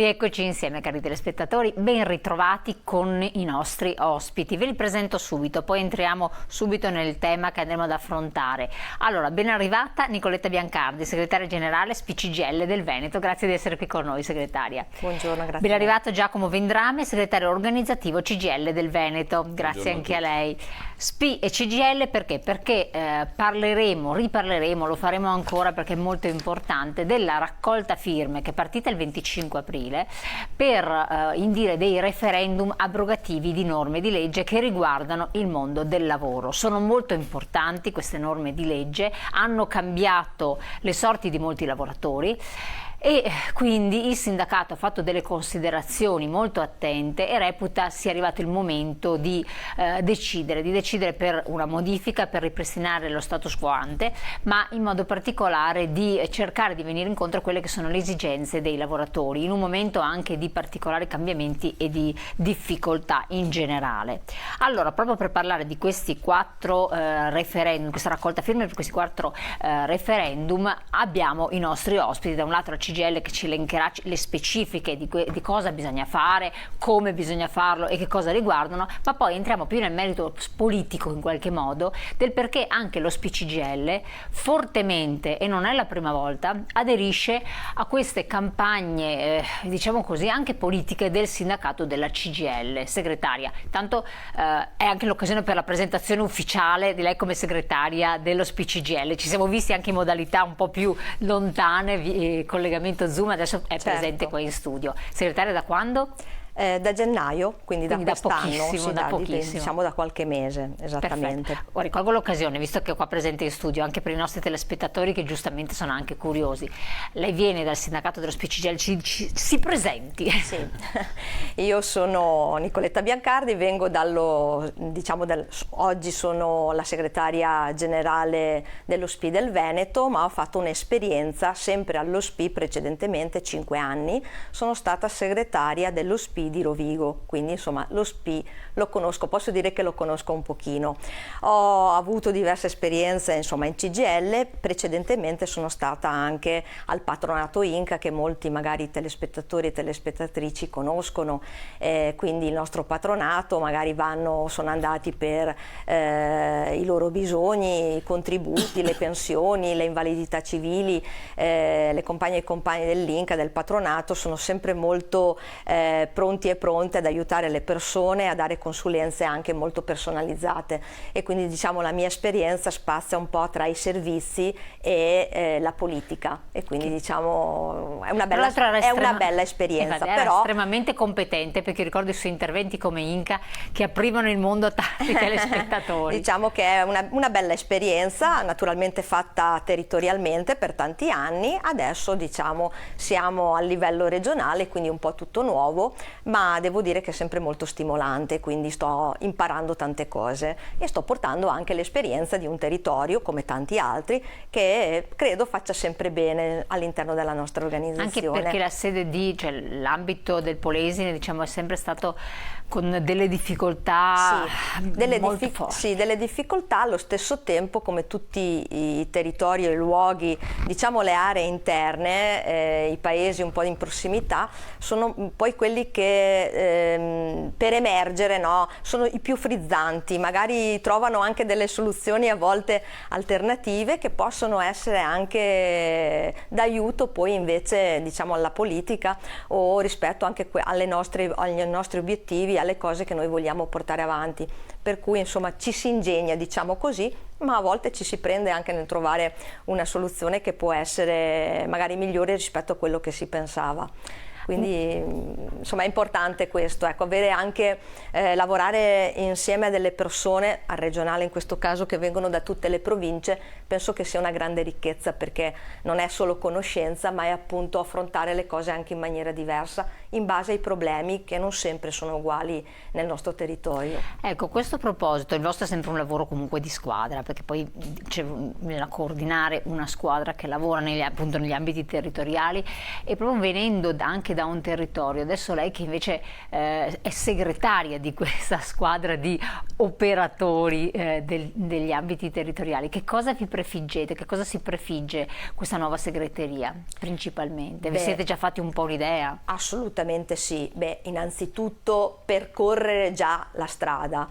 Rieccoci insieme, cari telespettatori, ben ritrovati con i nostri ospiti. Ve li presento subito, poi entriamo subito nel tema che andremo ad affrontare. Allora, ben arrivata Nicoletta Biancardi, segretaria generale SPI-CGIL del Veneto. Grazie di essere qui con noi, segretaria. Buongiorno, grazie. Ben arrivato Giacomo Vendrame, segretario organizzativo CGIL del Veneto. Grazie anche a lei. SPI e CGIL perché? Perché riparleremo, lo faremo ancora perché è molto importante, della raccolta firme che è partita il 25 aprile per indire dei referendum abrogativi di norme di legge che riguardano il mondo del lavoro. Sono molto importanti queste norme di legge, hanno cambiato le sorti di molti lavoratori. E quindi il sindacato ha fatto delle considerazioni molto attente e reputa sia arrivato il momento di decidere per una modifica, per ripristinare lo status quo ante, ma in modo particolare di cercare di venire incontro a quelle che sono le esigenze dei lavoratori, in un momento anche di particolari cambiamenti e di difficoltà in generale. Allora, proprio per parlare di questi 4 referendum, questa raccolta firme per questi 4 referendum, abbiamo i nostri ospiti, da un lato la CGIL che ci elencherà le specifiche di cosa bisogna fare, come bisogna farlo e che cosa riguardano, ma poi entriamo più nel merito politico in qualche modo del perché anche lo SPI-CGIL fortemente, e non è la prima volta, aderisce a queste campagne, diciamo così, anche politiche del sindacato della CGIL. Segretaria, tanto è anche l'occasione per la presentazione ufficiale di lei come segretaria dello SPI-CGIL. Ci siamo visti anche in modalità un po' più lontane, collegamento Zoom, adesso è presente qua in studio. Segretaria, da quando? Da gennaio, quindi da quest'anno, da pochissimo. diciamo da qualche mese, esattamente. Ora, ricolgo l'occasione, visto che è qua presente in studio, anche per i nostri telespettatori che giustamente sono anche curiosi. Lei viene dal sindacato dello SPI-CGIL, si presenti. Sì, io sono Nicoletta Biancardi, vengo oggi sono la segretaria generale dello SPI del Veneto, ma ho fatto un'esperienza sempre allo SPI precedentemente, 5 anni. Sono stata segretaria dello SPI di Rovigo, quindi insomma lo SPI lo conosco, posso dire che lo conosco un pochino. Ho avuto diverse esperienze insomma in CGIL, precedentemente sono stata anche al patronato Inca, che molti magari telespettatori e telespettatrici conoscono, quindi il nostro patronato magari sono andati per i loro bisogni, i contributi, le pensioni, le invalidità civili, le compagne e compagni dell'Inca, del patronato, sono sempre molto pronti e pronte ad aiutare le persone, a dare consulenze anche molto personalizzate, e quindi diciamo la mia esperienza spazia un po' tra i servizi e la politica, e quindi diciamo è una bella esperienza. Era però estremamente competente, perché ricordo i suoi interventi come Inca che aprivano il mondo a tanti telespettatori. Diciamo che è una bella esperienza, naturalmente fatta territorialmente per tanti anni. Adesso diciamo siamo a livello regionale, quindi un po' tutto nuovo, ma devo dire che è sempre molto stimolante, quindi sto imparando tante cose e sto portando anche l'esperienza di un territorio come tanti altri, che credo faccia sempre bene all'interno della nostra organizzazione. Anche perché la sede l'ambito del Polesine, diciamo, è sempre stato con delle difficoltà molto forti. Sì, delle difficoltà. Allo stesso tempo, come tutti i territori e i luoghi, diciamo le aree interne, i paesi un po' in prossimità, sono poi quelli che per emergere, no, sono i più frizzanti, magari trovano anche delle soluzioni a volte alternative che possono essere anche d'aiuto poi invece diciamo alla politica, o rispetto anche agli nostri obiettivi, alle cose che noi vogliamo portare avanti. Per cui insomma ci si ingegna, diciamo così, ma a volte ci si prende anche nel trovare una soluzione che può essere magari migliore rispetto a quello che si pensava. Quindi insomma è importante questo, ecco, avere anche lavorare insieme a delle persone, al regionale in questo caso, che vengono da tutte le province. Penso che sia una grande ricchezza, perché non è solo conoscenza, ma è appunto affrontare le cose anche in maniera diversa, in base ai problemi che non sempre sono uguali nel nostro territorio. Ecco, a questo proposito, il vostro è sempre un lavoro comunque di squadra, perché poi bisogna coordinare una squadra che lavora appunto negli ambiti territoriali, e proprio venendo anche da un territorio, adesso lei che invece è segretaria di questa squadra di operatori degli ambiti territoriali, che cosa vi prefiggete, che cosa si prefigge questa nuova segreteria principalmente? Vi siete già fatti un po' un'idea? Assolutamente sì. Innanzitutto percorrere già la strada.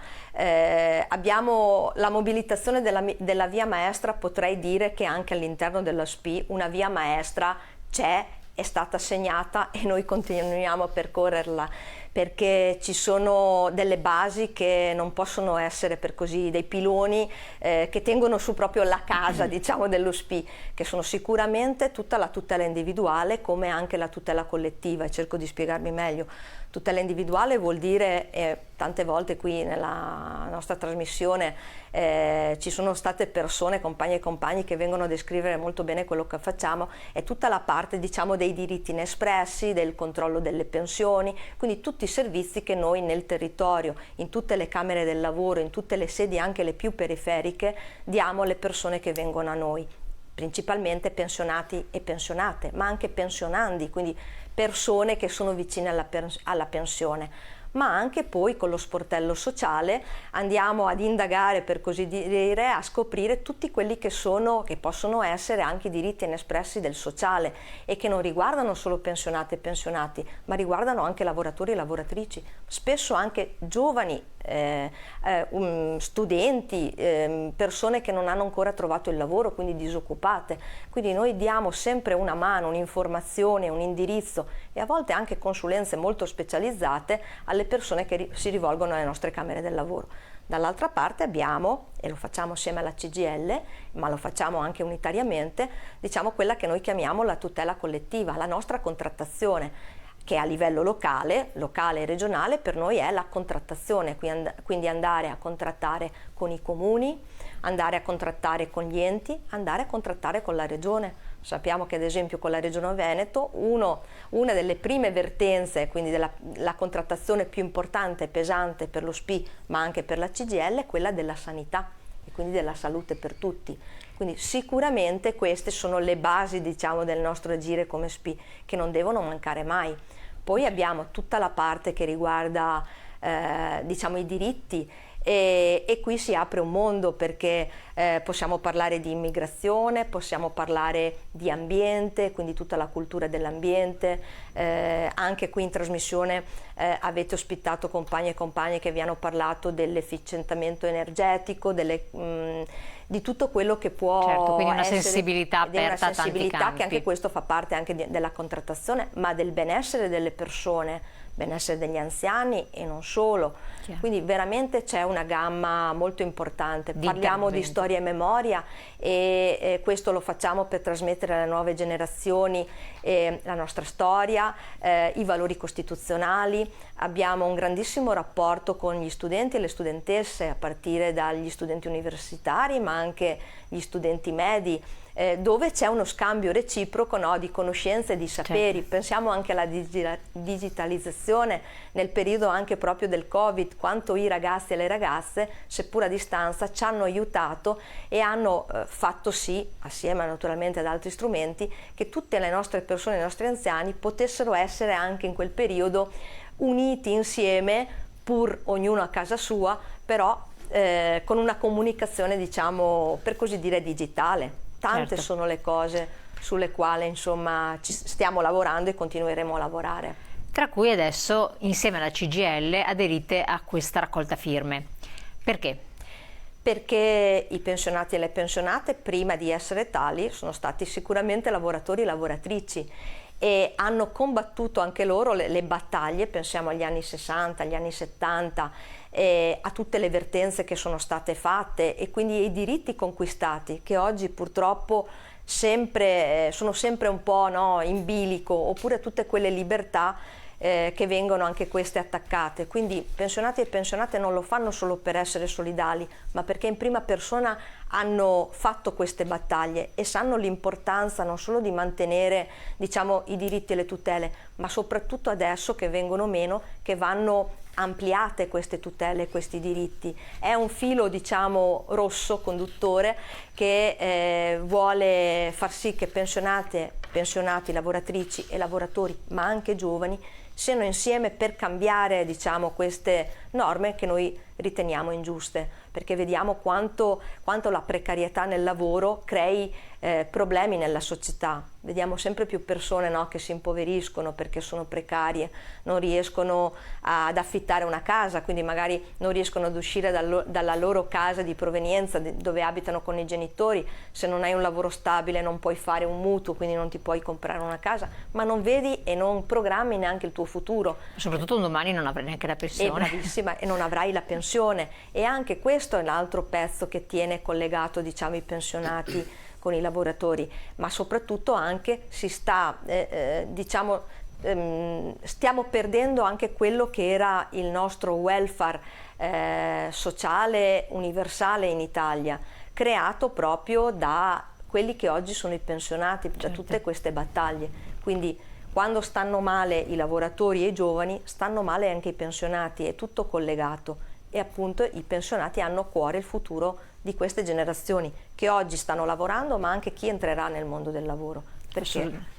Abbiamo la mobilitazione della via maestra, potrei dire che anche all'interno della SPI una via maestra c'è, è stata segnata e noi continuiamo a percorrerla, perché ci sono delle basi che non possono essere, per così, dei piloni che tengono su proprio la casa, diciamo, dello SPI, che sono sicuramente tutta la tutela individuale come anche la tutela collettiva, e cerco di spiegarmi meglio. Tutela individuale vuol dire, tante volte qui nella nostra trasmissione ci sono state persone, compagni e compagni, che vengono a descrivere molto bene quello che facciamo, è tutta la parte, diciamo, dei diritti inespressi, del controllo delle pensioni, quindi tutti i servizi che noi nel territorio, in tutte le camere del lavoro, in tutte le sedi anche le più periferiche, diamo alle persone che vengono a noi, principalmente pensionati e pensionate, ma anche pensionandi, quindi persone che sono vicine alla pensione. Ma anche poi con lo sportello sociale andiamo ad indagare, per così dire, a scoprire tutti quelli che possono essere anche i diritti inespressi del sociale, e che non riguardano solo pensionate e pensionati, ma riguardano anche lavoratori e lavoratrici, spesso anche giovani, studenti, persone che non hanno ancora trovato il lavoro, quindi disoccupate. Quindi noi diamo sempre una mano, un'informazione, un indirizzo e a volte anche consulenze molto specializzate alle persone che si rivolgono alle nostre camere del lavoro. Dall'altra parte abbiamo, e lo facciamo assieme alla CGIL, ma lo facciamo anche unitariamente, diciamo quella che noi chiamiamo la tutela collettiva, la nostra contrattazione, che a livello locale e regionale per noi è la contrattazione, quindi andare a contrattare con i comuni, andare a contrattare con gli enti, andare a contrattare con la regione. Sappiamo che ad esempio con la Regione Veneto una delle prime vertenze, quindi la contrattazione più importante e pesante per lo SPI ma anche per la CGIL, è quella della sanità e quindi della salute per tutti. Quindi sicuramente queste sono le basi, diciamo, del nostro agire come SPI, che non devono mancare mai. Poi abbiamo tutta la parte che riguarda diciamo i diritti, e qui si apre un mondo, perché possiamo parlare di immigrazione, possiamo parlare di ambiente, quindi tutta la cultura dell'ambiente. Anche qui in trasmissione avete ospitato compagni e compagne che vi hanno parlato dell'efficientamento energetico, di tutto quello che può quindi una essere, sensibilità aperta a tanti campi, che anche questo fa parte anche della contrattazione, ma del benessere delle persone, benessere degli anziani e non solo. Quindi veramente c'è una gamma molto importante. Parliamo di storia e memoria, e questo lo facciamo per trasmettere alle nuove generazioni la nostra storia, i valori costituzionali. Abbiamo un grandissimo rapporto con gli studenti e le studentesse, a partire dagli studenti universitari ma anche gli studenti medi, dove c'è uno scambio reciproco, no, di conoscenze e di saperi. Certo. Pensiamo anche alla digitalizzazione nel periodo anche proprio del Covid, quanto i ragazzi e le ragazze, seppur a distanza, ci hanno aiutato e hanno fatto sì, assieme naturalmente ad altri strumenti, che tutte le nostre persone, i nostri anziani, potessero essere anche in quel periodo uniti insieme, pur ognuno a casa sua, però con una comunicazione, diciamo, per così dire, digitale. Tante Certo. sono le cose sulle quali, insomma, ci stiamo lavorando e continueremo a lavorare. Tra cui adesso, insieme alla CGIL, aderite a questa raccolta firme. Perché? Perché i pensionati e le pensionate, prima di essere tali, sono stati sicuramente lavoratori e lavoratrici, e hanno combattuto anche loro le battaglie. Pensiamo agli anni 60, agli anni 70, a tutte le vertenze che sono state fatte, e quindi i diritti conquistati, che oggi purtroppo sono sempre un po', no, in bilico, oppure tutte quelle libertà che vengono anche queste attaccate. Quindi pensionati e pensionate non lo fanno solo per essere solidali, ma perché in prima persona hanno fatto queste battaglie e sanno l'importanza non solo di mantenere, diciamo, i diritti e le tutele, ma soprattutto adesso che vengono meno, che vanno ampliate queste tutele, questi diritti. È un filo, diciamo, rosso conduttore che vuole far sì che pensionati, lavoratrici e lavoratori, ma anche giovani, siano insieme per cambiare, diciamo, queste norme che noi riteniamo ingiuste, perché vediamo quanto la precarietà nel lavoro crei problemi nella società. Vediamo sempre più persone, no, che si impoveriscono perché sono precarie, non riescono ad affittare una casa, quindi magari non riescono ad uscire dalla loro casa di provenienza, dove abitano con i genitori. Se non hai un lavoro stabile non puoi fare un mutuo, quindi non ti puoi comprare una casa, ma non vedi e non programmi neanche il tuo futuro. Soprattutto un domani non avrai neanche la pensione. Bravissima, e non avrai la pensione. E anche questo è l'altro pezzo che tiene collegato, diciamo, i pensionati con i lavoratori, ma soprattutto anche stiamo perdendo anche quello che era il nostro welfare sociale universale in Italia, creato proprio da quelli che oggi sono i pensionati, da tutte queste battaglie. Quindi quando stanno male i lavoratori e i giovani, stanno male anche i pensionati, è tutto collegato. E appunto i pensionati hanno a cuore il futuro di queste generazioni che oggi stanno lavorando, ma anche chi entrerà nel mondo del lavoro, perché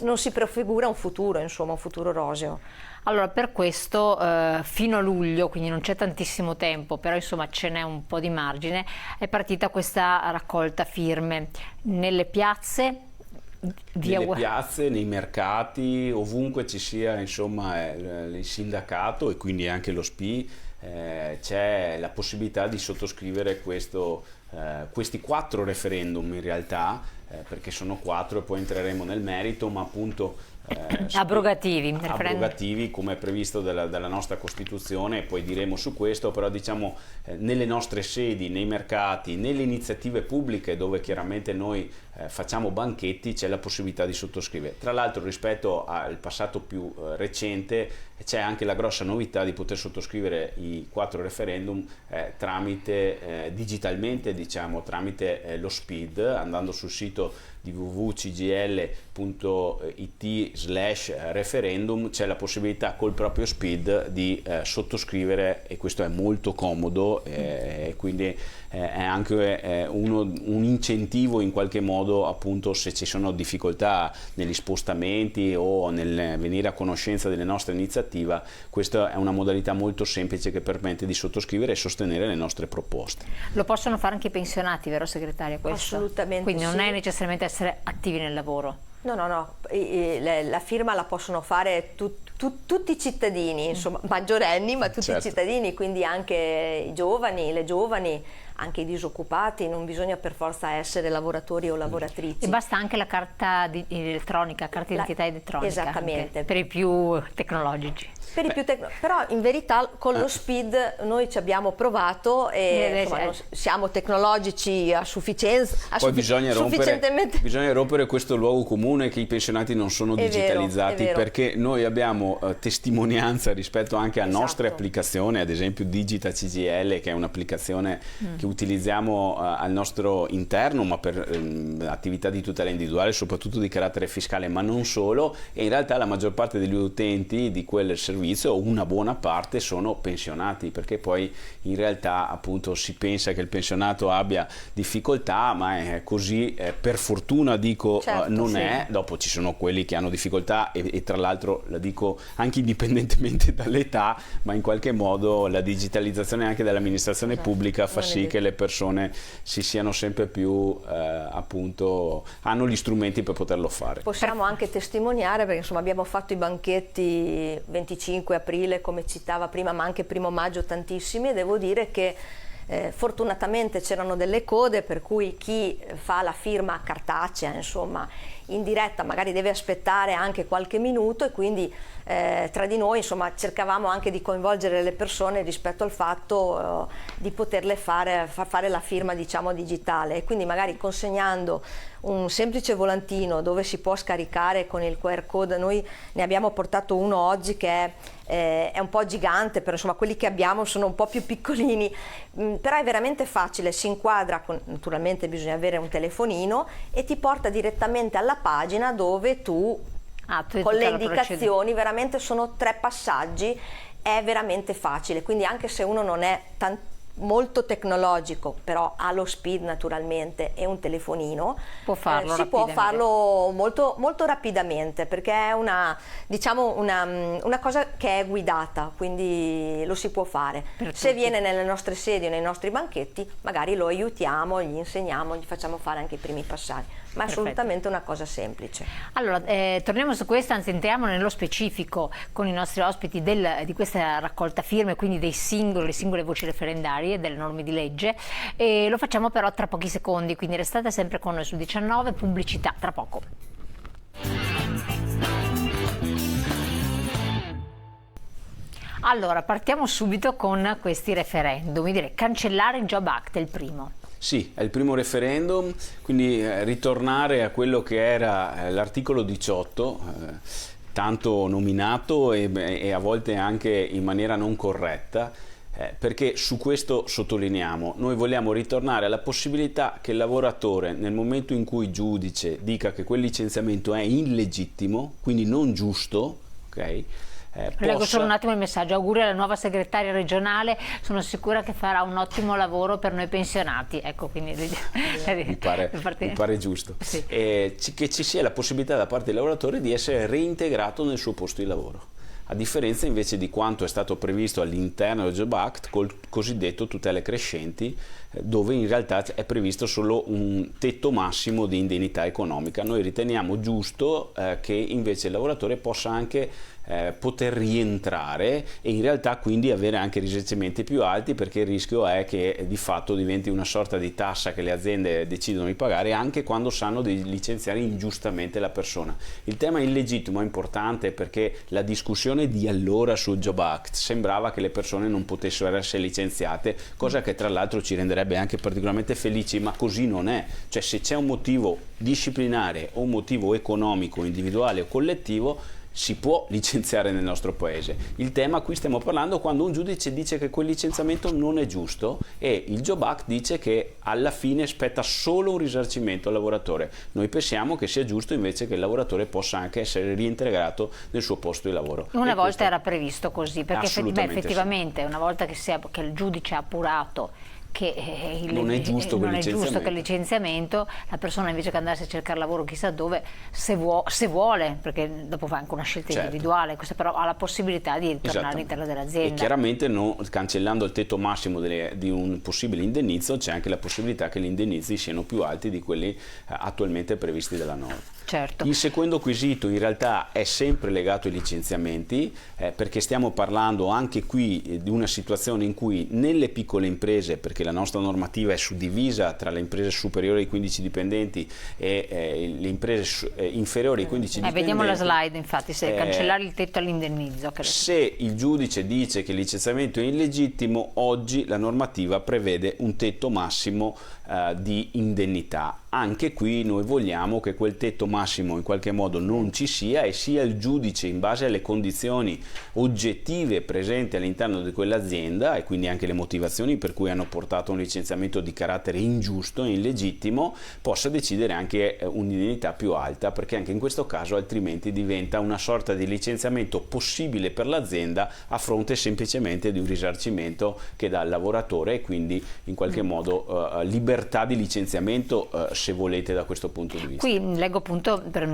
non si prefigura un futuro, insomma, un futuro roseo. Allora, per questo fino a luglio, quindi non c'è tantissimo tempo, però insomma ce n'è un po' di margine, è partita questa raccolta firme nelle piazze. Nelle piazze, nei mercati, ovunque ci sia, insomma, il sindacato e quindi anche lo SPI, c'è la possibilità di sottoscrivere questi 4 referendum in realtà, perché sono 4 e poi entreremo nel merito, ma appunto abrogativi come è previsto dalla nostra Costituzione, e poi diremo su questo, però diciamo nelle nostre sedi, nei mercati, nelle iniziative pubbliche dove chiaramente noi facciamo banchetti, c'è la possibilità di sottoscrivere. Tra l'altro, rispetto al passato più recente, c'è anche la grossa novità di poter sottoscrivere i 4 referendum digitalmente, diciamo, tramite lo SPID, andando sul sito di www.cgl.it/referendum. C'è la possibilità col proprio SPID di sottoscrivere, e questo è molto comodo, e quindi è anche un incentivo in qualche modo, appunto, se ci sono difficoltà negli spostamenti o nel venire a conoscenza delle nostre iniziative. Questa è una modalità molto semplice che permette di sottoscrivere e sostenere le nostre proposte. Lo possono fare anche i pensionati, vero segretaria? Questo? Assolutamente. Quindi non sì. è necessariamente essere attivi nel lavoro. No, la firma la possono fare tutti i cittadini, insomma, maggiorenni, ma tutti i cittadini, quindi anche i giovani, le giovani, anche i disoccupati, non bisogna per forza essere lavoratori o lavoratrici. E basta anche la carta elettronica, carta d'identità elettronica. Esattamente. Per i più tecnologici. Però in verità con lo SPID noi ci abbiamo provato e insomma, siamo tecnologici a sufficienza. Poi bisogna rompere questo luogo comune che i pensionati non sono digitalizzati, perché noi abbiamo testimonianza rispetto anche a nostre applicazioni, ad esempio Digita CGL, che è un'applicazione che utilizziamo al nostro interno, ma per attività di tutela individuale, soprattutto di carattere fiscale, ma non solo, e in realtà la maggior parte degli utenti di quel servizio, una buona parte, sono pensionati, perché poi in realtà appunto si pensa che il pensionato abbia difficoltà, ma è così, per fortuna dico, non è. Dopo ci sono quelli che hanno difficoltà e tra l'altro la dico anche indipendentemente dall'età, ma in qualche modo la digitalizzazione anche dell'amministrazione pubblica fa sì che le persone si siano sempre più appunto, hanno gli strumenti per poterlo fare. Possiamo anche testimoniare, perché insomma abbiamo fatto i banchetti 25 aprile, come citava prima, ma anche 1° maggio tantissimi, e devo dire che fortunatamente c'erano delle code, per cui chi fa la firma cartacea, insomma, in diretta magari deve aspettare anche qualche minuto, e quindi tra di noi, insomma, cercavamo anche di coinvolgere le persone rispetto al fatto di poterle far fare la firma, diciamo, digitale, e quindi magari consegnando un semplice volantino dove si può scaricare con il QR code. Noi ne abbiamo portato uno oggi che è un po' gigante, però insomma quelli che abbiamo sono un po' più piccolini, però è veramente facile, si inquadra, naturalmente bisogna avere un telefonino, e ti porta direttamente alla pagina dove tu con le indicazioni, veramente sono 3 passaggi, è veramente facile, quindi anche se uno non è molto tecnologico, però ha lo speed naturalmente e un telefonino, si può farlo molto, molto rapidamente, perché è una cosa che è guidata, quindi lo si può fare. Se viene nelle nostre sedi o nei nostri banchetti, magari lo aiutiamo, gli insegniamo, gli facciamo fare anche i primi passaggi, ma è assolutamente una cosa semplice. Allora, torniamo su questo, anzi entriamo nello specifico con i nostri ospiti di questa raccolta firme, quindi le singole voci referendarie delle norme di legge, e lo facciamo però tra pochi secondi, quindi restate sempre con noi su 19, pubblicità tra poco. Allora, partiamo subito con questi referendum, direi cancellare il Job Act è il primo. Sì, è il primo referendum, quindi ritornare a quello che era l'articolo 18, tanto nominato e a volte anche in maniera non corretta, perché su questo sottolineiamo, noi vogliamo ritornare alla possibilità che il lavoratore, nel momento in cui il giudice dica che quel licenziamento è illegittimo, quindi non giusto, ok? Leggo solo un attimo il messaggio. Auguri alla nuova segretaria regionale, sono sicura che farà un ottimo lavoro per noi pensionati. Ecco, quindi mi pare giusto. Sì. Che ci sia la possibilità da parte del lavoratore di essere reintegrato nel suo posto di lavoro, a differenza invece di quanto è stato previsto all'interno del Job Act col cosiddetto tutele crescenti, dove in realtà è previsto solo un tetto massimo di indennità economica. Noi riteniamo giusto che invece il lavoratore possa anche poter rientrare e in realtà quindi avere anche risarcimenti più alti, perché il rischio è che di fatto diventi una sorta di tassa che le aziende decidono di pagare anche quando sanno di licenziare ingiustamente la persona. Il tema illegittimo è importante perché la discussione di allora sul Job Act sembrava che le persone non potessero essere licenziate, cosa che tra l'altro ci renderebbe anche particolarmente felici, ma così non è. Cioè, se c'è un motivo disciplinare o un motivo economico individuale o collettivo, si può licenziare nel nostro paese. Il tema qui stiamo parlando quando un giudice dice che quel licenziamento non è giusto e il Job Act dice che alla fine spetta solo un risarcimento al lavoratore. Noi pensiamo che sia giusto invece che il lavoratore possa anche essere reintegrato nel suo posto di lavoro. Una volta era previsto così, perché effettivamente sì. Una volta che il giudice ha appurato che non è giusto che il licenziamento, la persona invece che andarsi a cercare lavoro chissà dove, se vuole, perché dopo fa anche una scelta individuale, questa però ha la possibilità di ritornare all'interno dell'azienda. E chiaramente cancellando il tetto massimo di un possibile indennizzo, c'è anche la possibilità che gli indennizi siano più alti di quelli attualmente previsti dalla norma. Certo. Il secondo quesito in realtà è sempre legato ai licenziamenti, perché stiamo parlando anche qui di una situazione in cui nelle piccole imprese, perché la nostra normativa è suddivisa tra le imprese superiori ai 15 dipendenti e le imprese inferiori ai 15 dipendenti. Vediamo la slide, infatti, se cancellare il tetto all'indennizzo. Se il giudice dice che il licenziamento è illegittimo, oggi la normativa prevede un tetto massimo di indennità. Anche qui noi vogliamo che quel tetto massimo in qualche modo non ci sia e sia il giudice, in base alle condizioni oggettive presenti all'interno di quell'azienda e quindi anche le motivazioni per cui hanno portato a un licenziamento di carattere ingiusto e illegittimo, possa decidere anche un'indennità più alta, perché anche in questo caso altrimenti diventa una sorta di licenziamento possibile per l'azienda a fronte semplicemente di un risarcimento che dà al lavoratore e quindi in qualche modo libertà di licenziamento, se volete, da questo punto di vista. Qui leggo appunto per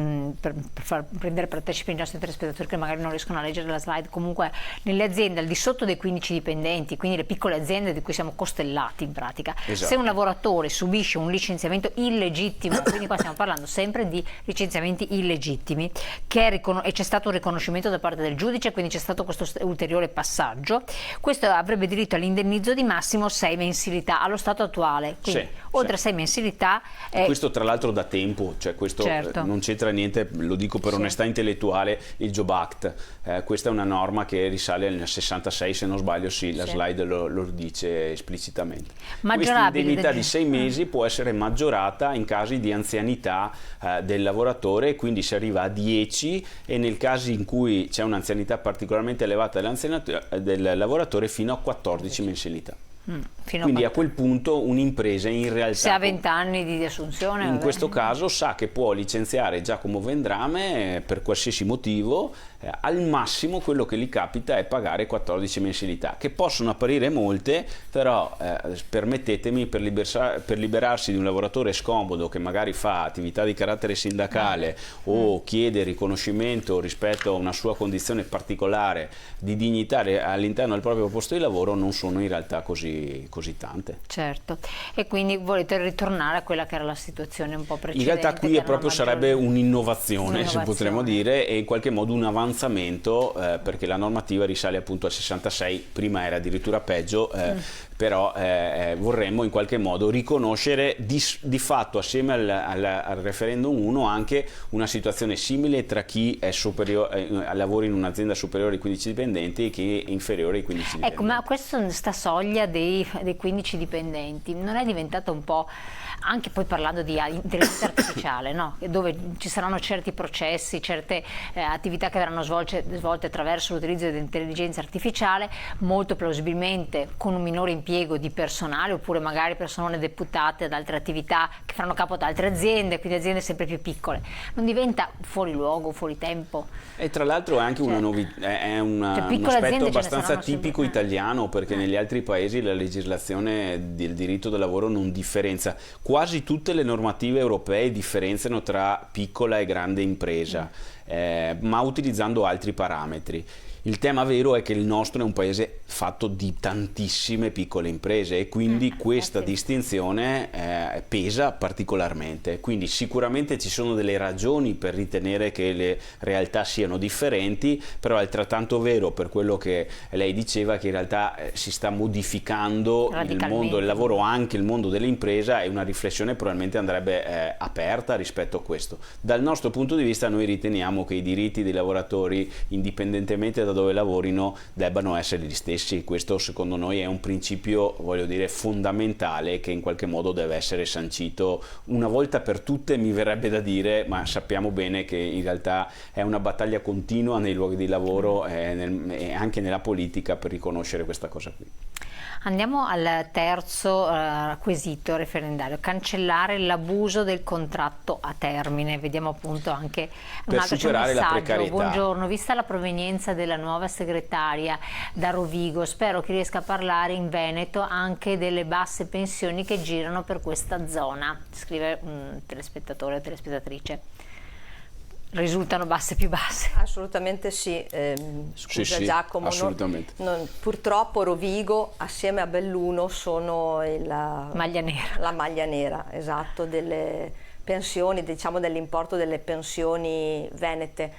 far prendere partecipi i nostri telespettatori che magari non riescono a leggere la slide. Comunque nelle aziende al di sotto dei 15 dipendenti, quindi le piccole aziende di cui siamo costellati in pratica, esatto. Se un lavoratore subisce un licenziamento illegittimo, quindi qua stiamo parlando sempre di licenziamenti illegittimi, e c'è stato un riconoscimento da parte del giudice, quindi c'è stato questo ulteriore passaggio, questo avrebbe diritto all'indennizzo di massimo 6 mensilità allo stato attuale, quindi oltre a 6 mensilità. Questo tra l'altro da tempo, cioè questo non c'entra niente, lo dico per onestà intellettuale, il Job Act, questa è una norma che risale al 66 se non sbaglio, la slide lo dice esplicitamente. Questa indennità di 6 mesi può essere maggiorata in casi di anzianità del lavoratore, quindi si arriva a 10 e nel caso in cui c'è un'anzianità particolarmente elevata del lavoratore fino a 14 mensilità. Quindi a quel punto un'impresa in realtà, se ha 20 anni di assunzione, in questo caso sa che può licenziare Giacomo Vendrame per qualsiasi motivo al massimo quello che gli capita è pagare 14 mensilità, che possono apparire molte, però permettetemi, per liberarsi di un lavoratore scomodo che magari fa attività di carattere sindacale o chiede riconoscimento rispetto a una sua condizione particolare di dignità all'interno del proprio posto di lavoro, non sono in realtà così tante. Certo, e quindi volete ritornare a quella che era la situazione un po' precedente? In realtà qui sarebbe un'innovazione, se potremmo dire, e in qualche modo un avanzamento, perché la normativa risale appunto al 66, prima era addirittura peggio, però vorremmo in qualche modo riconoscere di fatto, assieme al referendum 1, anche una situazione simile tra chi è lavora in un'azienda superiore ai 15 dipendenti e chi è inferiore ai 15 dipendenti. Ecco, ma questa soglia dei 15 dipendenti non è diventata un po', anche poi parlando di intelligenza artificiale, no? Dove ci saranno certi processi, certe attività che verranno svolte attraverso l'utilizzo dell'intelligenza artificiale, molto plausibilmente con un minore impiego di personale, oppure magari persone deputate ad altre attività che faranno capo ad altre aziende, quindi aziende sempre più piccole. Non diventa fuori luogo, fuori tempo? E tra l'altro è anche una novità, è un aspetto abbastanza tipico italiano, perché negli altri paesi la legislazione del diritto del lavoro non differenzia. Quasi tutte le normative europee differenziano tra piccola e grande impresa, ma utilizzando altri parametri. Il tema vero è che il nostro è un paese fatto di tantissime piccole imprese e quindi questa distinzione pesa particolarmente. Quindi sicuramente ci sono delle ragioni per ritenere che le realtà siano differenti, però è altrettanto vero, per quello che lei diceva, che in realtà si sta modificando il mondo del lavoro, anche il mondo dell'impresa, e una riflessione probabilmente andrebbe aperta rispetto a questo. Dal nostro punto di vista noi riteniamo che i diritti dei lavoratori, indipendentemente da dove lavorino, debbano essere gli stessi. Questo secondo noi è un principio, voglio dire, fondamentale, che in qualche modo deve essere sancito una volta per tutte, mi verrebbe da dire, ma sappiamo bene che in realtà è una battaglia continua nei luoghi di lavoro e anche nella politica per riconoscere questa cosa qui. Andiamo al terzo quesito referendario: cancellare l'abuso del contratto a termine. Vediamo appunto anche un altro superare la precarietà. Buongiorno, vista la provenienza della nuova segretaria da Rovigo, spero che riesca a parlare in Veneto anche delle basse pensioni che girano per questa zona, scrive un telespettatore o telespettatrice. Risultano basse più basse? Assolutamente sì. Scusa sì, Giacomo, assolutamente. Purtroppo Rovigo assieme a Belluno sono la maglia nera, esatto, delle pensioni, diciamo dell'importo delle pensioni venete.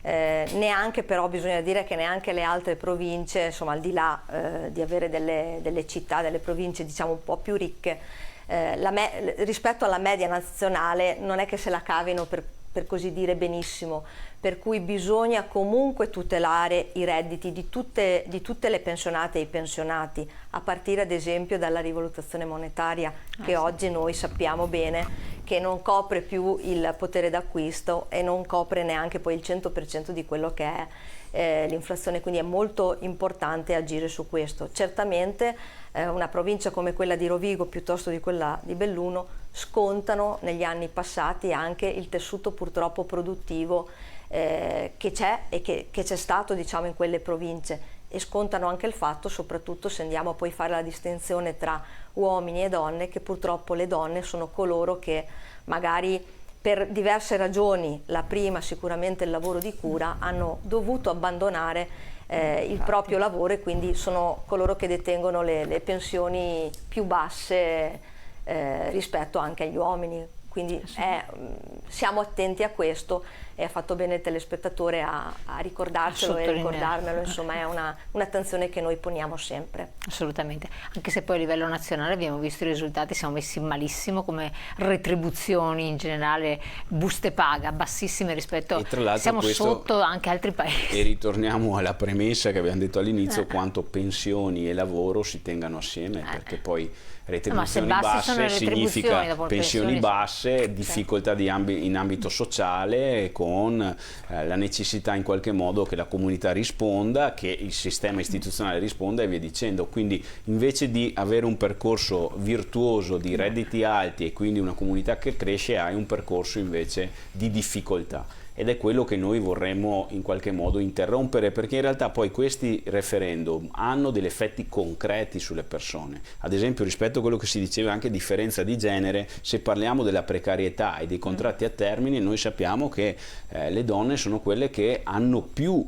Neanche però bisogna dire che neanche le altre province, insomma al di là di avere delle città, delle province diciamo un po' più ricche, rispetto alla media nazionale non è che se la cavino per così dire benissimo, per cui bisogna comunque tutelare i redditi di tutte le pensionate e i pensionati, a partire ad esempio dalla rivalutazione monetaria che oggi noi sappiamo bene che non copre più il potere d'acquisto e non copre neanche poi il 100% di quello che è l'inflazione, quindi è molto importante agire su questo. Certamente una provincia come quella di Rovigo piuttosto di quella di Belluno scontano negli anni passati anche il tessuto purtroppo produttivo che c'è e che c'è stato diciamo in quelle province, e scontano anche il fatto, soprattutto se andiamo a poi fare la distinzione tra uomini e donne, che purtroppo le donne sono coloro che magari per diverse ragioni, la prima sicuramente il lavoro di cura, hanno dovuto abbandonare il proprio lavoro e quindi sono coloro che detengono le pensioni più basse rispetto anche agli uomini. Quindi siamo attenti a questo, e ha fatto bene il telespettatore a ricordarcelo e ricordarmelo, insomma è un'attenzione che noi poniamo sempre. Assolutamente, anche se poi a livello nazionale abbiamo visto i risultati, siamo messi malissimo come retribuzioni in generale, buste paga bassissime rispetto, siamo sotto anche altri paesi. E ritorniamo alla premessa che abbiamo detto all'inizio, quanto pensioni e lavoro si tengano assieme, perché poi retribuzioni basse significa pensioni basse, difficoltà in ambito sociale, con la necessità in qualche modo che la comunità risponda, che il sistema istituzionale risponda e via dicendo. Quindi invece di avere un percorso virtuoso di redditi alti e quindi una comunità che cresce, hai un percorso invece di difficoltà. ed è quello che noi vorremmo in qualche modo interrompere, perché in realtà poi questi referendum hanno degli effetti concreti sulle persone. Ad esempio, rispetto a quello che si diceva anche differenza di genere, se parliamo della precarietà e dei contratti a termine, noi sappiamo che le donne sono quelle che hanno più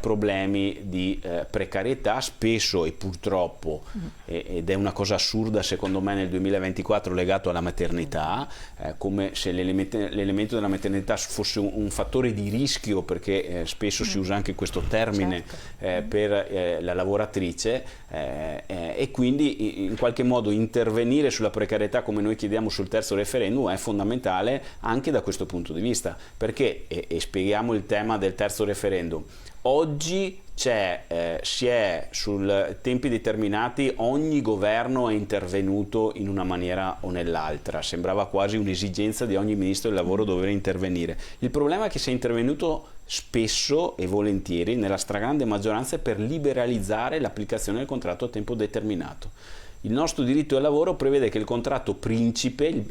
problemi di precarietà, spesso e purtroppo, ed è una cosa assurda secondo me nel 2024, legato alla maternità, come se l'elemento della maternità fosse un fattore di rischio, perché spesso si usa anche questo termine per la lavoratrice, e quindi in qualche modo intervenire sulla precarietà, come noi chiediamo sul terzo referendum, è fondamentale anche da questo punto di vista, perché, e spieghiamo il tema del terzo referendum, oggi si è sul tempi determinati, ogni governo è intervenuto in una maniera o nell'altra, sembrava quasi un'esigenza di ogni ministro del lavoro dover intervenire. Il problema è che si è intervenuto spesso e volentieri, nella stragrande maggioranza, per liberalizzare l'applicazione del contratto a tempo determinato. Il nostro diritto del lavoro prevede che il contratto principe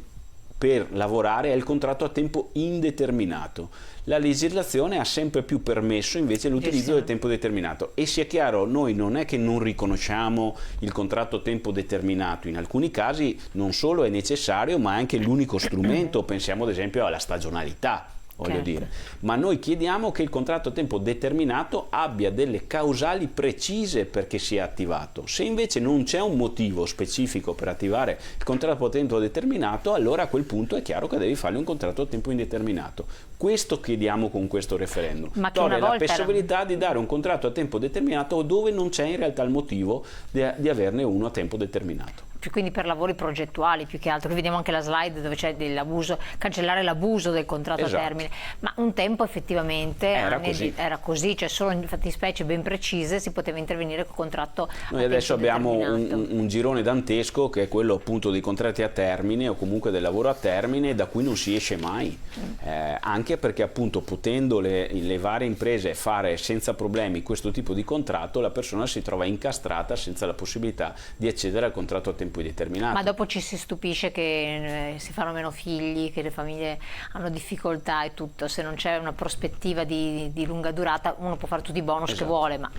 per lavorare è il contratto a tempo indeterminato. La legislazione ha sempre più permesso invece l'utilizzo del tempo determinato, e sia chiaro, noi non è che non riconosciamo il contratto a tempo determinato, in alcuni casi non solo è necessario ma è anche l'unico strumento, pensiamo ad esempio alla stagionalità. Voglio dire, ma noi chiediamo che il contratto a tempo determinato abbia delle causali precise perché sia attivato. Se invece non c'è un motivo specifico per attivare il contratto a tempo determinato, allora a quel punto è chiaro che devi fare un contratto a tempo indeterminato. Questo chiediamo con questo referendum. Ma togliere la possibilità di dare un contratto a tempo determinato dove non c'è in realtà il motivo di averne uno a tempo determinato. Quindi per lavori progettuali più che altro, che vediamo anche la slide dove c'è dell'abuso, cancellare l'abuso del contratto a termine, ma un tempo effettivamente era così, cioè solo in fattispecie ben precise si poteva intervenire con contratto a tempo determinato. Noi adesso abbiamo un girone dantesco che è quello appunto dei contratti a termine o comunque del lavoro a termine, da cui non si esce mai, anche perché appunto potendo le varie imprese fare senza problemi questo tipo di contratto, la persona si trova incastrata senza la possibilità di accedere al contratto a tempo determinato. Ma dopo ci si stupisce che si fanno meno figli, che le famiglie hanno difficoltà e tutto, se non c'è una prospettiva di lunga durata uno può fare tutti i bonus che vuole, ma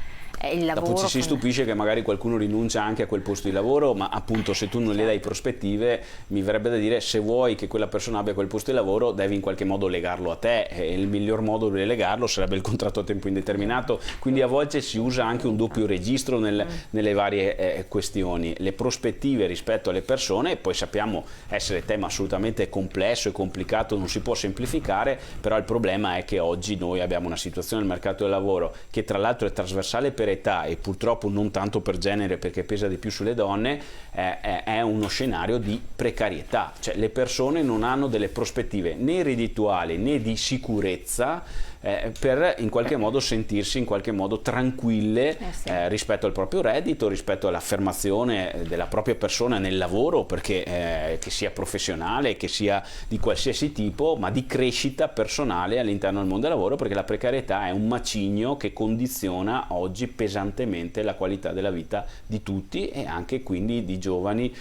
il lavoro... Dopo ci si stupisce che magari qualcuno rinuncia anche a quel posto di lavoro, ma appunto se tu non le dai prospettive, mi verrebbe da dire, se vuoi che quella persona abbia quel posto di lavoro devi in qualche modo legarlo a te, e il miglior modo di legarlo sarebbe il contratto a tempo indeterminato, quindi a volte si usa anche un doppio registro nelle varie questioni. Le prospettive rispetto alle persone, poi sappiamo essere tema assolutamente complesso e complicato, non si può semplificare, però il problema è che oggi noi abbiamo una situazione del mercato del lavoro che tra l'altro è trasversale per età e purtroppo non tanto per genere, perché pesa di più sulle donne, è uno scenario di precarietà, cioè le persone non hanno delle prospettive né reddituali né di sicurezza per in qualche modo sentirsi in qualche modo tranquille rispetto al proprio reddito, rispetto all'affermazione della propria persona nel lavoro, perché che sia professionale, che sia di qualsiasi tipo, ma di crescita personale all'interno del mondo del lavoro, perché la precarietà è un macigno che condiziona oggi pesantemente la qualità della vita di tutti e anche quindi di giovani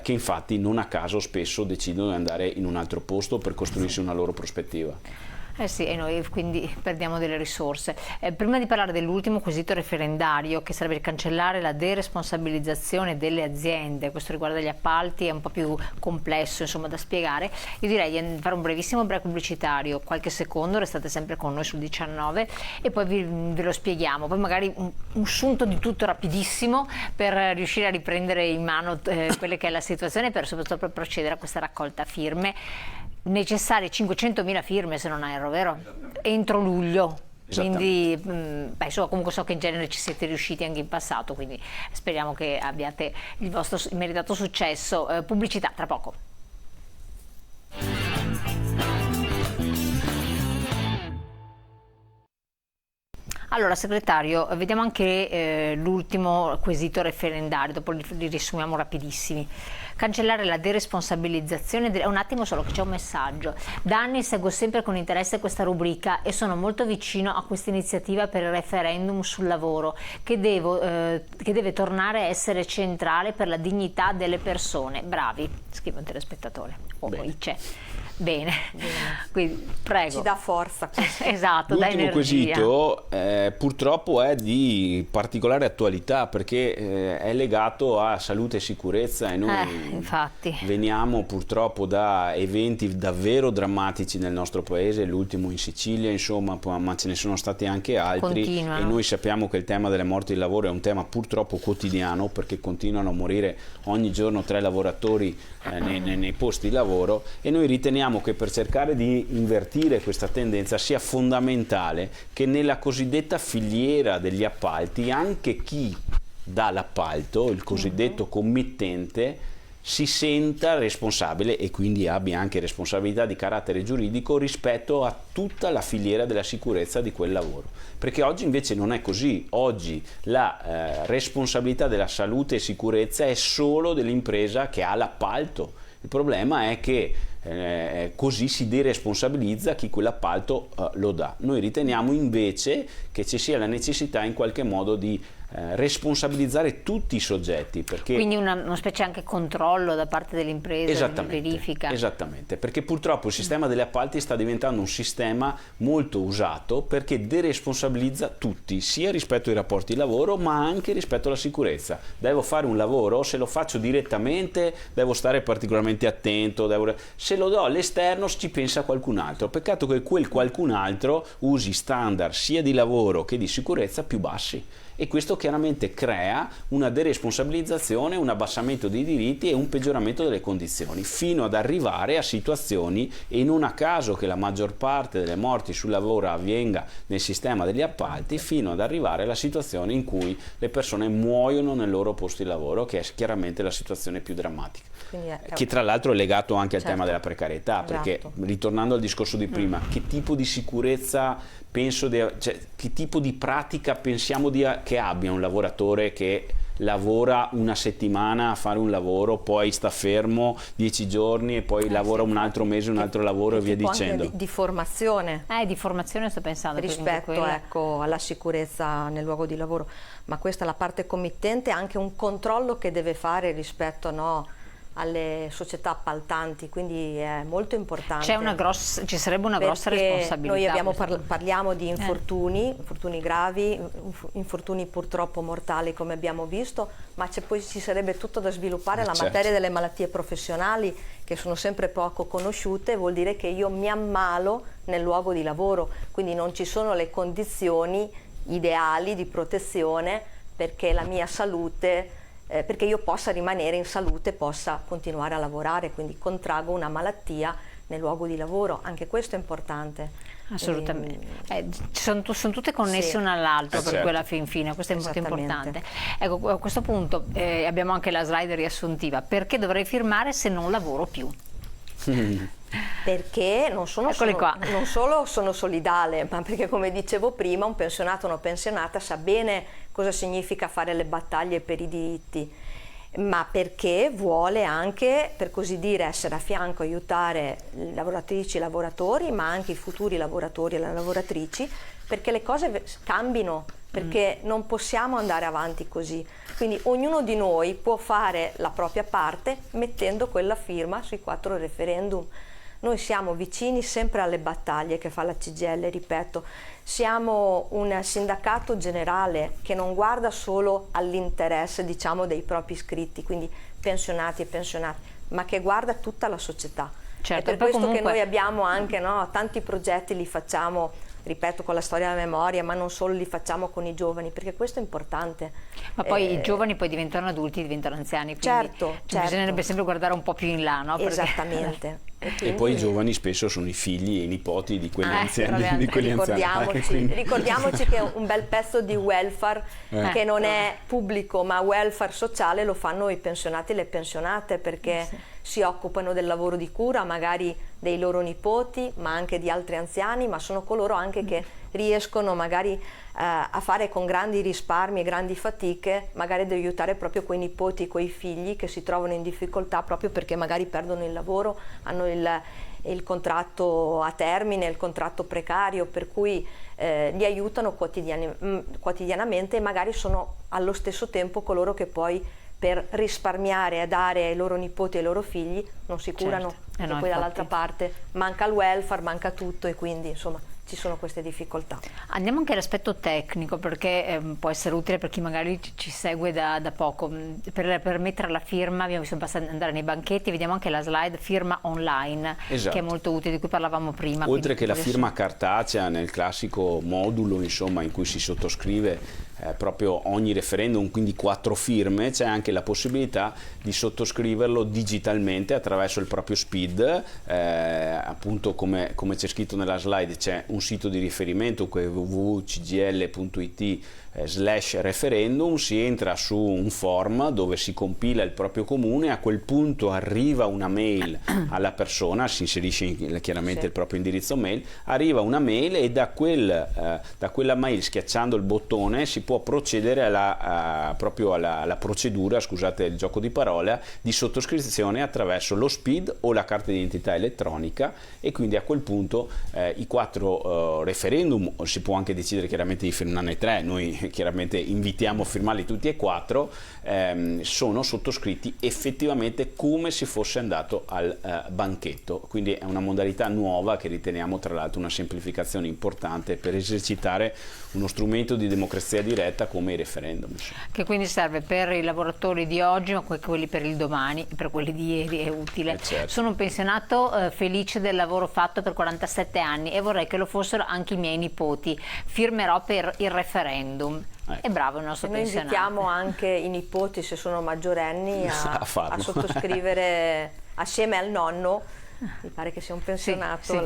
che infatti non a caso spesso decidono di andare in un altro posto per costruirsi una loro prospettiva. Sì, e noi quindi perdiamo delle risorse. Prima di parlare dell'ultimo quesito referendario, che sarebbe cancellare la deresponsabilizzazione delle aziende, questo riguarda gli appalti, è un po' più complesso insomma da spiegare, io direi di fare un brevissimo break pubblicitario, qualche secondo, restate sempre con noi sul 19 e poi ve lo spieghiamo, poi magari un sunto di tutto rapidissimo per riuscire a riprendere in mano quella che è la situazione, per soprattutto per procedere a questa raccolta firme. Necessarie 500.000 firme, se non erro, vero? Entro luglio. Quindi insomma, comunque so che in genere ci siete riusciti anche in passato, quindi speriamo che abbiate il vostro meritato successo. Pubblicità tra poco. Allora, segretario, vediamo anche l'ultimo quesito referendario, dopo li riassumiamo rapidissimi. Cancellare la deresponsabilizzazione, un attimo solo che c'è un messaggio. Da anni seguo sempre con interesse questa rubrica e sono molto vicino a questa iniziativa per il referendum sul lavoro che deve tornare a essere centrale per la dignità delle persone. Bravi, scrive un telespettatore. C'è. Bene. Quindi, prego. Ci dà forza questo. Esatto, dà L'ultimo energia. quesito purtroppo è di particolare attualità, perché è legato a salute e sicurezza, e noi infatti veniamo purtroppo da eventi davvero drammatici nel nostro paese, l'ultimo in Sicilia, insomma, ma ce ne sono stati anche altri. Continuano. E noi sappiamo che il tema delle morti di lavoro è un tema purtroppo quotidiano, perché continuano a morire ogni giorno 3 lavoratori nei posti di lavoro, e noi riteniamo che per cercare di invertire questa tendenza sia fondamentale che nella cosiddetta filiera degli appalti anche chi dà l'appalto, il cosiddetto committente, si senta responsabile e quindi abbia anche responsabilità di carattere giuridico rispetto a tutta la filiera della sicurezza di quel lavoro. Perché oggi invece non è così. Oggi la responsabilità della salute e sicurezza è solo dell'impresa che ha l'appalto. Il problema è che così si deresponsabilizza chi quell'appalto lo dà. Noi riteniamo invece che ci sia la necessità in qualche modo di responsabilizzare tutti i soggetti, perché quindi una specie anche controllo da parte dell'impresa, di verifica. Esattamente, perché purtroppo il sistema degli appalti sta diventando un sistema molto usato, perché deresponsabilizza tutti, sia rispetto ai rapporti di lavoro ma anche rispetto alla sicurezza. Devo fare un lavoro, se lo faccio direttamente devo stare particolarmente attento, se lo do all'esterno ci pensa qualcun altro. Peccato che quel qualcun altro usi standard sia di lavoro che di sicurezza più bassi, e questo chiaramente crea una deresponsabilizzazione, un abbassamento dei diritti e un peggioramento delle condizioni, fino ad arrivare a situazioni, e non a caso che la maggior parte delle morti sul lavoro avvenga nel sistema degli appalti, fino ad arrivare alla situazione in cui le persone muoiono nel loro posto di lavoro, che è chiaramente la situazione più drammatica. Che tra l'altro è legato anche al tema della precarietà, perché ritornando al discorso di prima, che tipo di sicurezza che tipo di pratica pensiamo che abbia un lavoratore che lavora una settimana a fare un lavoro, poi sta fermo 10 giorni e poi lavora un altro mese, un altro lavoro e via dicendo. Anche di formazione. Di formazione sto pensando. Rispetto alla sicurezza nel luogo di lavoro. Ma questa è la parte committente, anche un controllo che deve fare rispetto alle società appaltanti, quindi è molto importante. Ci sarebbe una grossa responsabilità. Noi parliamo di infortuni gravi, infortuni purtroppo mortali come abbiamo visto, ma poi ci sarebbe tutto da sviluppare. La materia delle malattie professionali, che sono sempre poco conosciute, vuol dire che io mi ammalo nel luogo di lavoro, quindi non ci sono le condizioni ideali di protezione perché la mia salute, perché io possa rimanere in salute, possa continuare a lavorare, quindi contraggo una malattia nel luogo di lavoro. Anche questo è importante. Assolutamente. Sono tutte connesse una all'altra, per quella fin fine, questo è molto importante. Ecco, a questo punto abbiamo anche la slide riassuntiva. Perché dovrei firmare se non lavoro più? Perché non solo sono solidale, ma perché, come dicevo prima, un pensionato o una pensionata sa bene cosa significa fare le battaglie per i diritti, ma perché vuole anche, per così dire, essere a fianco, aiutare le lavoratrici e i lavoratori, ma anche i futuri lavoratori e le lavoratrici, perché le cose cambino, perché non possiamo andare avanti così. Quindi ognuno di noi può fare la propria parte mettendo quella firma sui 4 referendum. Noi siamo vicini sempre alle battaglie che fa la CGIL, ripeto, siamo un sindacato generale che non guarda solo all'interesse, diciamo, dei propri iscritti, quindi pensionati e pensionati, ma che guarda tutta la società. Certo, è per questo che noi abbiamo anche tanti progetti, li facciamo, ripeto, con la storia della memoria, ma non solo, li facciamo con i giovani, perché questo è importante. Ma poi i giovani poi diventano adulti, diventano anziani, quindi bisognerebbe sempre guardare un po' più in là, no? Esattamente. E poi i giovani spesso sono i figli e i nipoti di quegli anziani, di quegli ricordiamoci che un bel pezzo di welfare che non è pubblico ma welfare sociale lo fanno i pensionati e le pensionate, perché si occupano del lavoro di cura magari dei loro nipoti, ma anche di altri anziani, ma sono coloro anche che riescono magari a fare con grandi risparmi e grandi fatiche, magari ad aiutare proprio quei nipoti, quei figli che si trovano in difficoltà proprio perché magari perdono il lavoro, hanno il contratto a termine, il contratto precario, per cui li aiutano quotidianamente, e magari sono allo stesso tempo coloro che poi per risparmiare e dare ai loro nipoti e ai loro figli, non si curano, certo. e No, poi infatti. dall'altra parte manca il welfare, manca tutto, e quindi insomma ci sono queste difficoltà. Andiamo anche all'aspetto tecnico, perché può essere utile per chi magari ci segue da poco. Per mettere la firma abbiamo visto andare nei banchetti, vediamo anche la slide firma online, esatto, che è molto utile, di cui parlavamo prima. Oltre che la firma cartacea nel classico modulo, insomma, in cui si sottoscrive proprio ogni referendum, quindi 4 firme, c'è anche la possibilità di sottoscriverlo digitalmente attraverso il proprio SPID, appunto come c'è scritto nella slide c'è un sito di riferimento che è www.cgl.it/referendum, si entra su un form dove si compila il proprio comune, a quel punto arriva una mail alla persona, si inserisce chiaramente il proprio indirizzo mail, arriva una mail e da quella mail, schiacciando il bottone, si può procedere alla procedura, scusate il gioco di parola, di sottoscrizione attraverso lo SPID o la carta d'identità elettronica, e quindi a quel punto i 4 referendum, si può anche decidere chiaramente di firmarne 3, noi chiaramente invitiamo a firmarli tutti e 4, sono sottoscritti effettivamente come se fosse andato al banchetto, quindi è una modalità nuova che riteniamo tra l'altro una semplificazione importante per esercitare uno strumento di democrazia diretta come i referendum. Che quindi serve per i lavoratori di oggi, ma quelli per il domani, per quelli di ieri è utile. Certo. Sono un pensionato felice del lavoro fatto per 47 anni e vorrei che lo fossero anche i miei nipoti. Firmerò per il referendum. È bravo il nostro pensionato. Noi invitiamo anche i nipoti, se sono maggiorenni, a sottoscrivere assieme al nonno. Mi pare che sia un pensionato.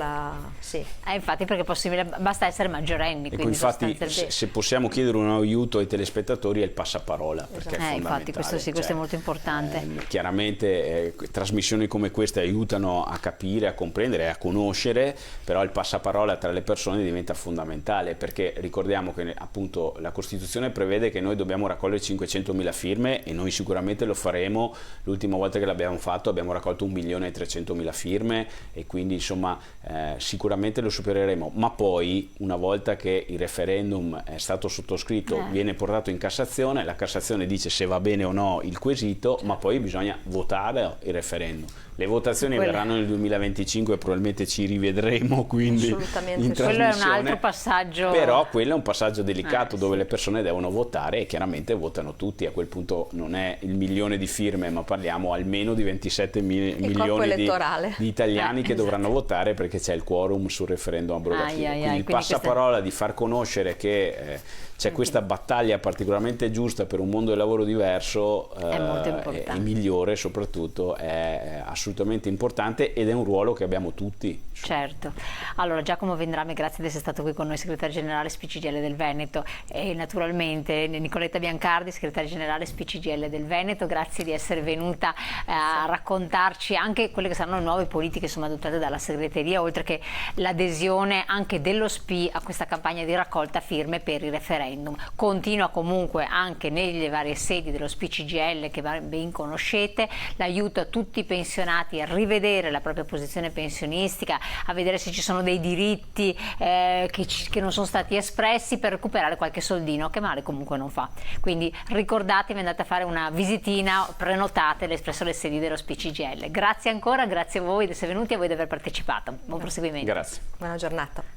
Sì. Infatti, perché è possibile, basta essere maggiorenni. Ecco, infatti se possiamo chiedere un aiuto ai telespettatori è il passaparola, perché è fondamentale. Infatti questo è molto importante. Chiaramente trasmissioni come queste aiutano a capire, a comprendere e a conoscere, però il passaparola tra le persone diventa fondamentale, perché ricordiamo che appunto la Costituzione prevede che noi dobbiamo raccogliere 500.000 firme, e noi sicuramente lo faremo. L'ultima volta che l'abbiamo fatto abbiamo raccolto 1.300.000 firme, e quindi insomma sicuramente lo supereremo, ma poi una volta che il referendum è stato sottoscritto viene portato in Cassazione, la Cassazione dice se va bene o no il quesito, ma poi bisogna votare il referendum. Le votazioni verranno nel 2025, probabilmente ci rivedremo quindi in trasmissione. Quello è un altro passaggio. Però quello è un passaggio delicato dove le persone devono votare, e chiaramente votano tutti. A quel punto non è il 1.000.000 di firme, ma parliamo almeno di 27 milioni di italiani che dovranno votare, perché c'è il quorum sul referendum abrogativo. Quindi il passaparola di far conoscere che c'è questa battaglia particolarmente giusta per un mondo del lavoro diverso e migliore soprattutto, è assolutamente importante, ed è un ruolo che abbiamo tutti. Certo. Allora, Giacomo Vendrame, grazie di essere stato qui con noi, segretario generale SPI-CGIL del Veneto, e naturalmente Nicoletta Biancardi, segretaria generale SPI-CGIL del Veneto, grazie di essere venuta a raccontarci anche quelle che saranno le nuove politiche adottate dalla segreteria, oltre che l'adesione anche dello SPI a questa campagna di raccolta firme per i referendum. Continua comunque anche nelle varie sedi dello SPI-CGIL, che ben conoscete, l'aiuto a tutti i pensionati a rivedere la propria posizione pensionistica, a vedere se ci sono dei diritti che non sono stati espressi, per recuperare qualche soldino, che male comunque non fa. Quindi ricordatevi, andate a fare una visitina, prenotate presso le sedi dello SPI-CGIL. Grazie ancora, grazie a voi di essere venuti e a voi di aver partecipato. Buon proseguimento. Grazie. Buona giornata.